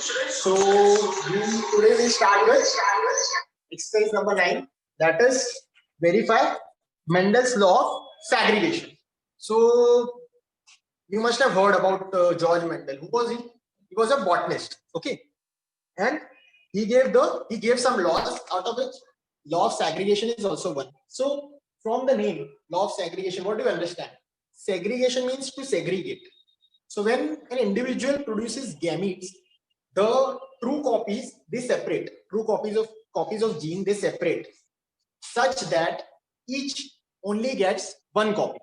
So today we start with exercise number 9, that is verify Mendel's law of segregation. So you must have heard about George Mendel. Who was he? He was a botanist. Okay, and he gave some laws, out of which law of segregation is also one. So from the name law of segregation, what do you understand? Segregation means to segregate. So when an individual produces gametes, the true copies they separate. True copies of gene they separate such that each only gets one copy.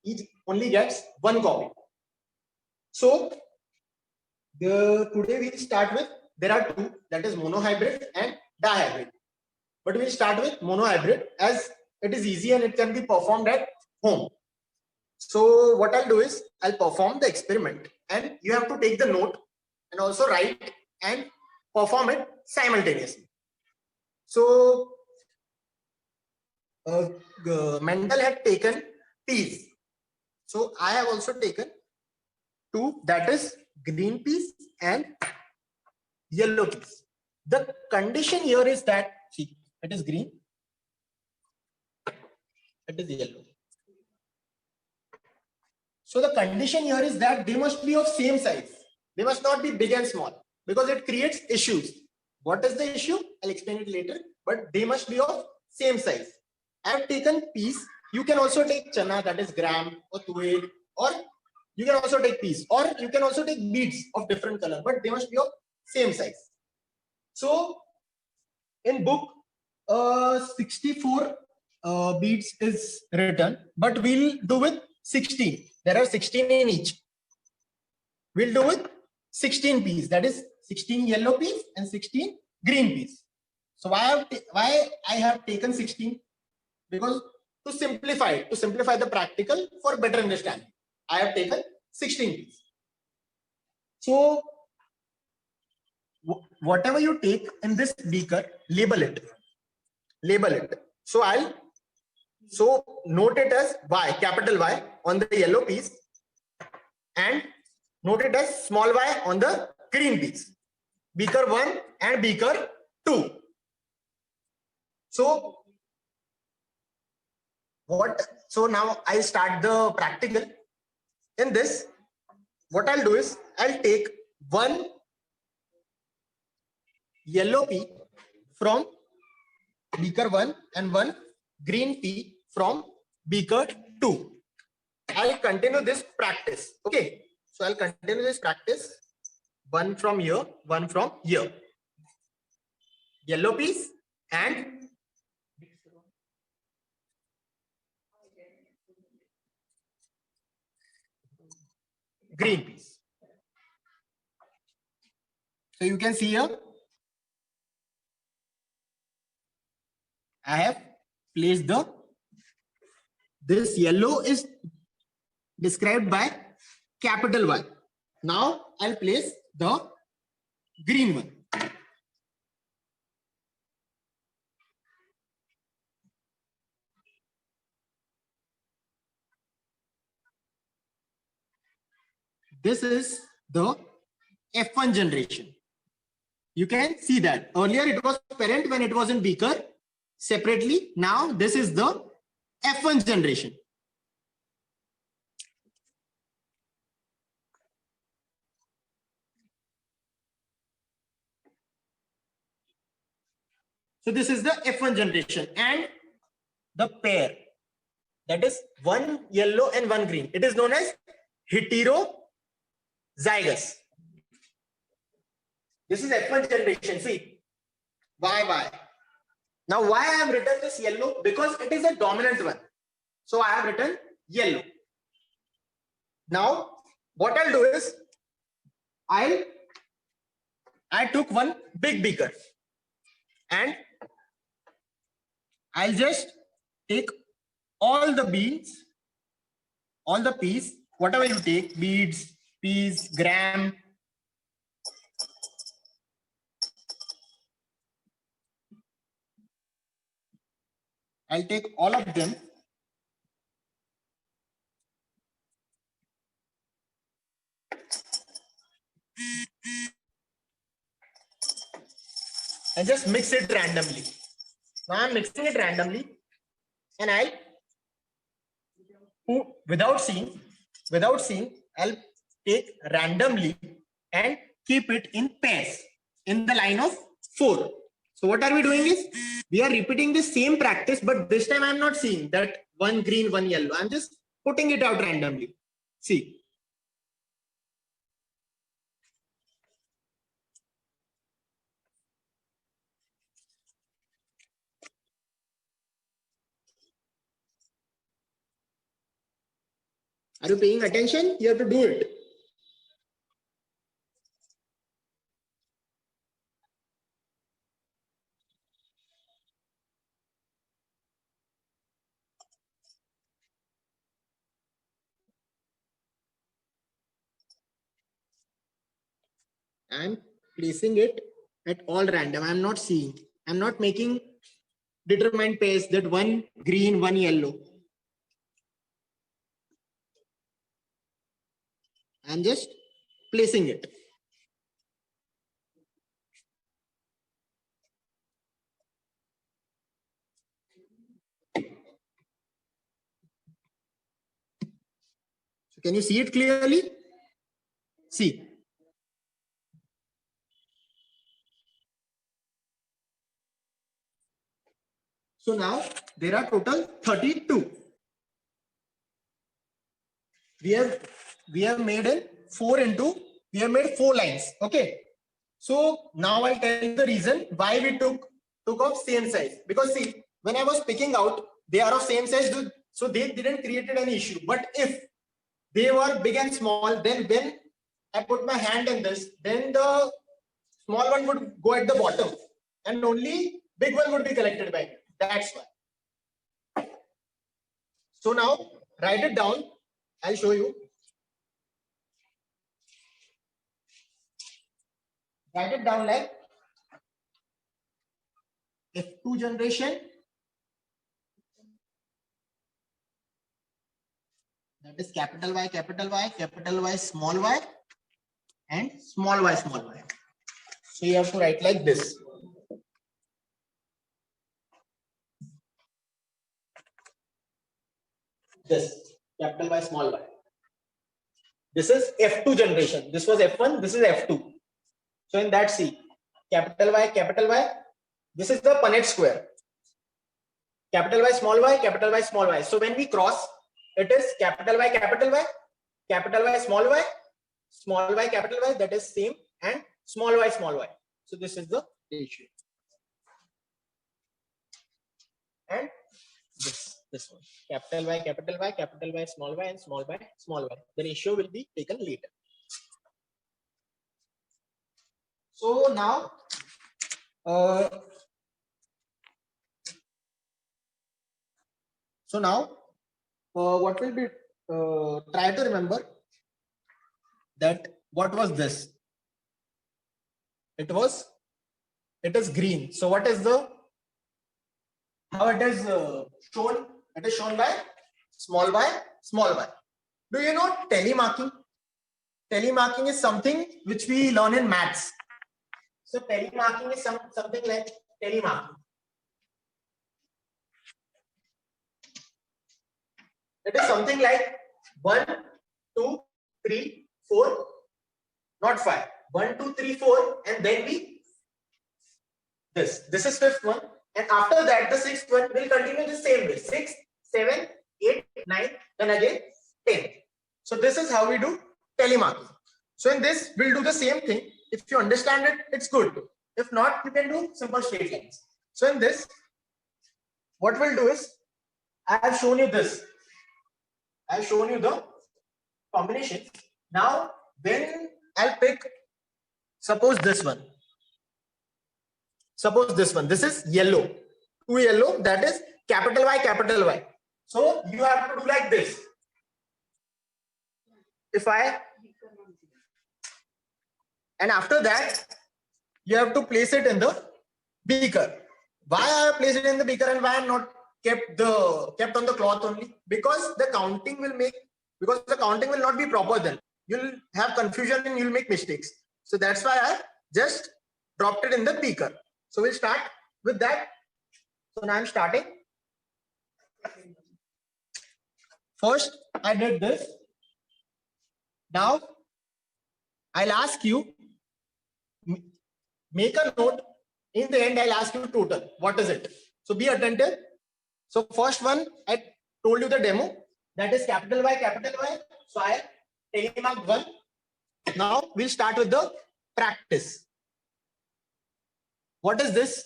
Each only gets one copy. So today we'll start with, there are two, that is monohybrid and dihybrid. But we'll start with monohybrid as it is easy and it can be performed at home. So what I'll do is I'll perform the experiment and you have to take the note and also write and perform it simultaneously. So Mendel had taken peas. So I have also taken two, that is green peas and yellow peas. The condition here is that, see, it is green, it is yellow. So the condition here is that they must be of same size. They must not be big and small because it creates issues. What is the issue? I'll explain it later, but they must be of same size. I have taken peas. You can also take chana, that is gram or tuer, or you can also take peas, or you can also take beads of different color, but they must be of same size. So in book 64 beads is written, but we'll do with 16. There are 16 in each. We'll do with 16 peas, that is 16 yellow peas and 16 green peas. So why I have taken 16? Because to simplify the practical for better understanding, I have taken 16 peas. So whatever you take in this beaker, label it. So note it as Y, capital Y on the yellow piece, and note it as small y on the green piece. Beaker 1 and beaker 2. So now I start the practical. In this, what I'll do is I'll take one yellow pea from beaker 1 and one green pea from beaker 2. I'll continue this practice. Okay, so I'll continue this practice. One from here, one from here. Yellow piece and green piece. So you can see here, I have placed this yellow is described by capital Y. Now I'll place the green one. This is the F1 generation. You can see that earlier it was parent when it was in beaker separately. Now this is the F1 generation. So this is the F1 generation and the pair, that is one yellow and one green. It is known as heterozygous. This is F1 generation. See, Y. Now why I have written this yellow? Because it is a dominant one. So I have written yellow. Now what I'll do is I took one big beaker and I'll just take all the beans, all the peas, whatever you take, beads, peas, gram. I'll take all of them. and just mix it randomly. Now I'm mixing it randomly, and without seeing, I'll take randomly and keep it in pairs in the line of 4. So what are we doing is, we are repeating the same practice, but this time I'm not seeing that one green, one yellow. I'm just putting it out randomly. See. Are you paying attention? You have to do it. I'm placing it at all random. I'm not seeing. I'm not making determined pairs that one green, one yellow. I'm just placing it. So can you see it clearly? See. So now there are total 32. We have made in 4 into, we have made 4 lines. Okay. So now I'll tell you the reason why we took of same size. Because see, when I was picking out, they are of same size, so they didn't create any issue. But if they were big and small, then when I put my hand in this, then the small one would go at the bottom and only big one would be collected by me. That's why. So now write it down. I'll show you. Write it down like F2 generation, that is capital Y, capital Y, capital Y, small y, and small y, small y. So you have to write like this. This capital Y, small y. This is F2 generation. This was F1. This is F2. So in that, see, capital Y, capital Y. This is the Punnett square. Capital Y, small y, capital Y, small y. So when we cross, it is capital Y, capital Y, capital Y, small y, capital Y. That is same, and small y, small y. So this is the ratio. And this one, capital Y, capital Y, capital Y, small y, and small y, small y. The ratio will be taken later. So now, what will be, try to remember that what was this? It is green. So what is the, how it is shown? It is shown by small y, small y. Do you know telemarking? Telemarking is something which we learn in maths. So telemarking is something like telemarking. It is something like 1, 2, 3, 4, not 5. 1, 2, 3, 4, and then we this. This is 5th one, and after that the 6th one will continue the same way. 6, 7, 8, 9, then again 10. So this is how we do telemarketing. So in this we'll do the same thing. If you understand it, it's good. If not, you can do simple straight lines. So in this, what we'll do is, I have shown you this. I have shown you the combination. Now, when I'll pick, suppose this one. Suppose this one. This is yellow. 2 yellow. That is capital Y, capital Y. So you have to do like this. And after that, you have to place it in the beaker. Why I have placed it in the beaker and why I am not kept on the cloth only? Because the counting will not be proper then. You'll have confusion and you'll make mistakes. So that's why I just dropped it in the beaker. So we'll start with that. So now I'm starting. First, I did this. Now, I'll ask you, make a note. In the end, I'll ask you total. What is it? So be attentive. So first one, I told you the demo. That is capital Y, capital Y. So I take mark 1. Now we'll start with the practice. What is this?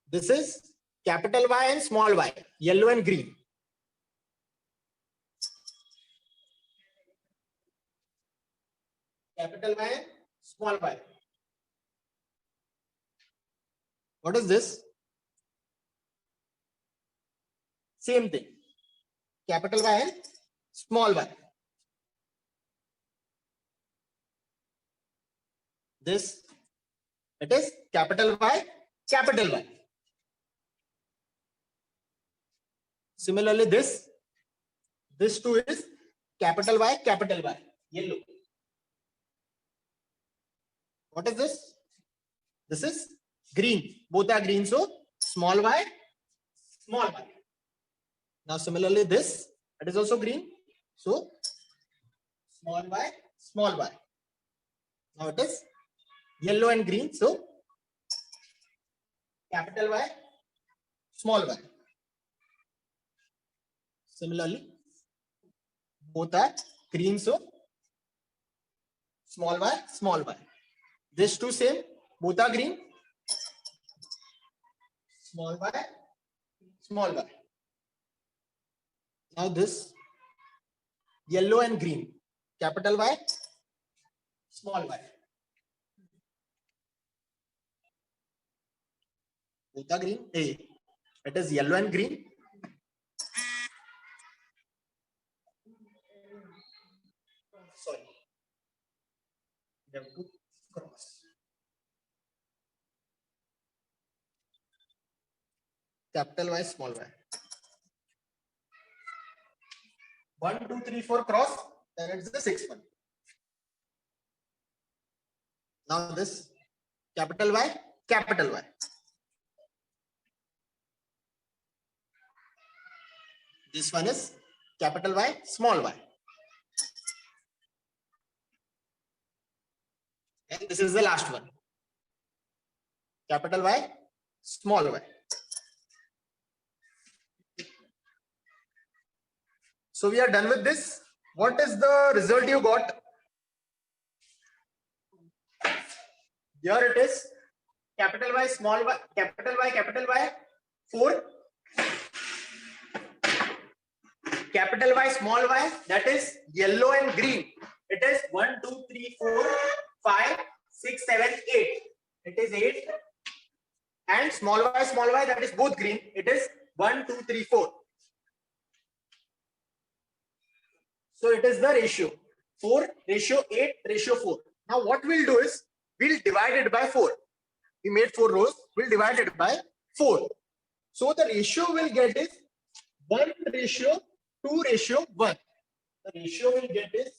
This is capital Y and small y, yellow and green. Capital Y and small y. What is this? Same thing. Capital Y and small y. This, it is capital Y, capital Y. Similarly, this too is capital Y, yellow. What is this? This is green. Both are green, so small y, small y. Now similarly, this, it is also green, so small y, small y. Now it is yellow and green, so capital Y, small y. Similarly, both are green, so small y, small y. This two same, both are green, small y, small y. Now this yellow and green, capital Y, small y. Both are green. Hey, it is yellow and green. Sorry. We have to cross. Capital Y, small y. 1, 2, 3, 4 cross, then it's the sixth one. Now this capital Y, capital Y. This one is capital Y, small y. And this is the last one. Capital Y, small y. So we are done with this. What is the result you got? Here it is. Capital Y, small y, capital Y, 4. Capital Y, small y, that is yellow and green. It is 1, 2, 3, 4, 5, 6, 7, 8. It is 8. And small y, that is both green. It is 1, 2, 3, 4. So it is the ratio. 4, ratio 8, ratio 4. Now what we'll do is, we'll divide it by 4. We made 4 rows. We'll divide it by 4. So the ratio we'll get is 1 ratio 2 ratio 1. The ratio we'll get is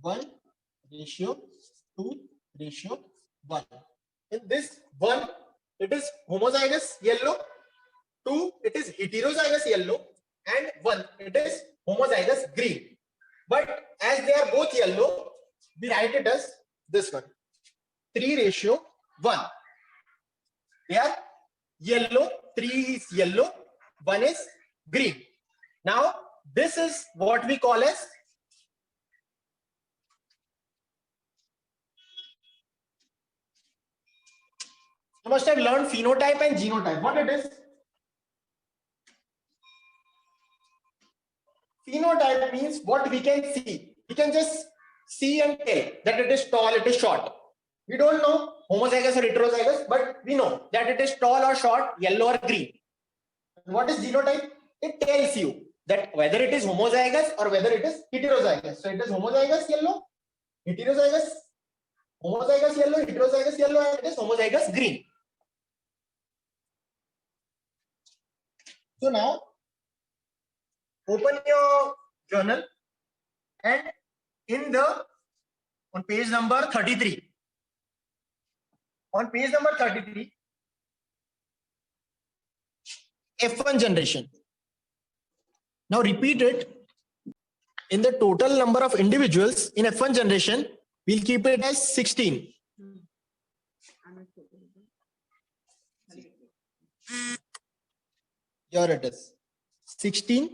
1 ratio 2 ratio 1. In this 1, it is homozygous yellow. 2, it is heterozygous yellow. And 1, it is homozygous green. But as they are both yellow, we write it as this one. 3 ratio 1. They are yellow. 3 is yellow. 1 is green. Now, this is what we call as you must have learned phenotype and genotype. What it is? Phenotype means what we can see. We can just see and tell that it is tall, it is short. We don't know homozygous or heterozygous, but we know that it is tall or short, yellow or green. What is genotype? It tells you that whether it is homozygous or whether it is heterozygous. So it is homozygous yellow, heterozygous, homozygous yellow, heterozygous yellow, and it is homozygous green. So now open your journal and on page number 33. On page number 33, F1 generation. Now repeat it. In the total number of individuals in F1 generation, we'll keep it as 16. Here it is. 16,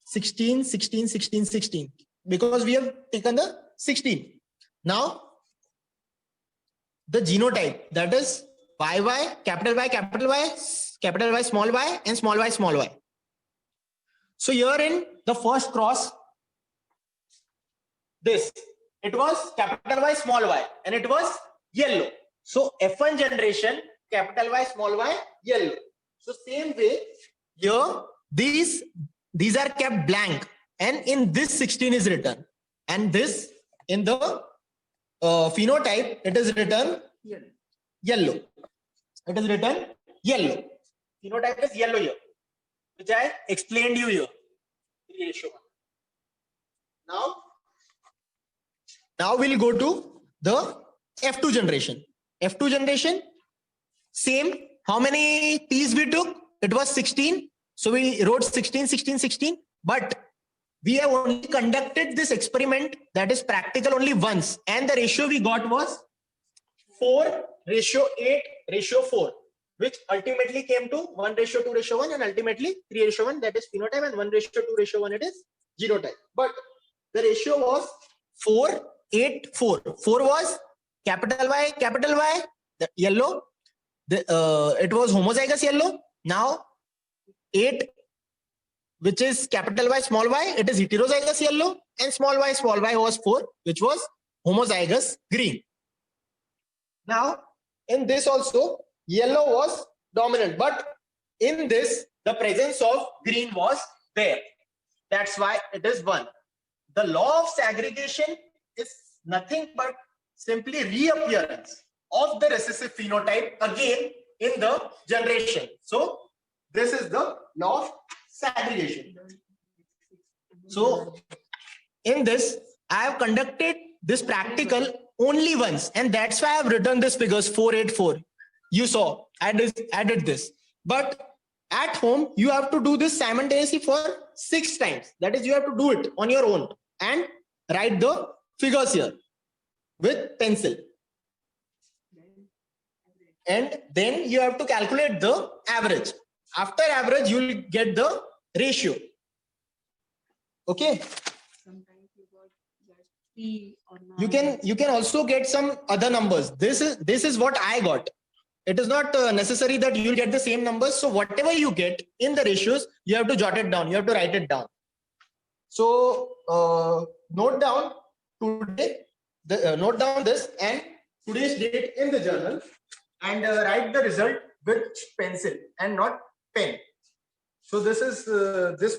16, 16, 16, 16. Because we have taken the 16. Now, the genotype, that is YY, capital Y, capital Y, capital Y, small y, and small y, small y. So here in the first cross, this, it was capital Y, small y, and it was yellow. So F1 generation, capital Y, small y, yellow. So same way, here, these are kept blank, and in this 16 is written. And this, in the phenotype, it is written yellow. It is written yellow. Phenotype is yellow here, which I explained you here. Now we'll go to the F2 generation. F2 generation, same. How many T's we took? It was 16. So we wrote 16, 16, 16. But we have only conducted this experiment, that is practical, only once. And the ratio we got was 4:8:4, which ultimately came to 1:2:1, and ultimately 3:1, that is phenotype, and 1:2:1, it is genotype. But the ratio was 4:8:4. 4 was capital Y, the yellow. It was homozygous yellow. Now 8, which is capital Y, small y, it is heterozygous yellow, and small y was 4, which was homozygous green. Now, in this also, yellow was dominant, but in this, the presence of green was there. That's why it is 1. The law of segregation is nothing but simply reappearance of the recessive phenotype again in the generation. So, this is the law of segregation. So, in this, I have conducted this practical only once, and that's why I have written this figures 4:8:4. You saw, I did this. But at home, you have to do this simultaneously for 6 times. That is, you have to do it on your own and write the figures here with pencil. And then you have to calculate the average. After average, you will get the ratio. Okay. You can also get some other numbers. This is what I got. It is not necessary that you will get the same numbers. So whatever you get in the ratios, you have to jot it down. You have to write it down. So note down this and today's date in the journal, and write the result with pencil and not pen. So this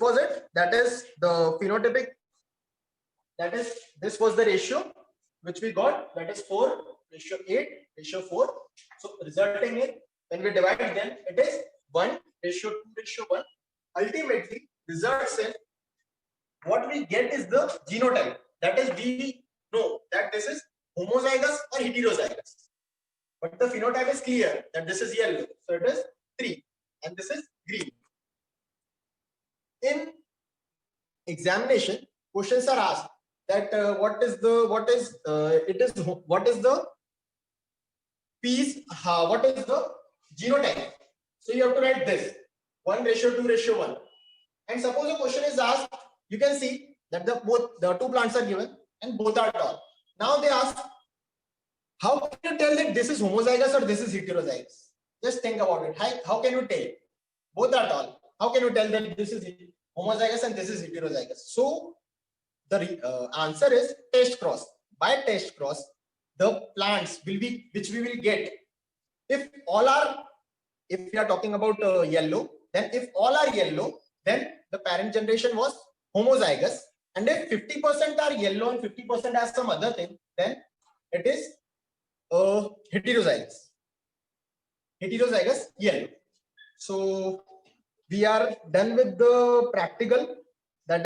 was it. That is the phenotypic. This was the ratio which we got. That is 4:8:4. So resulting in, when we divide them, it is 1:2:1. Ultimately, results in what we get is the genotype. That is, we know that this is homozygous or heterozygous. But the phenotype is clear that this is yellow. So it is 3 and this is green. In examination, questions are asked that what is the genotype. So you have to write this 1:2:1. And suppose a question is asked, you can see that the 2 plants are given and both are tall. Now they ask, how can you tell that this is homozygous or this is heterozygous? Just think about it. How can you tell? Both are tall. How can you tell that this is homozygous and this is heterozygous? So the answer is test cross. By test cross, the plants will be, which we will get, if we are talking about yellow, then if all are yellow, then the parent generation was homozygous. And if 50% are yellow and 50% are some other thing, then it is heterozygous yellow. So we are done with the practical.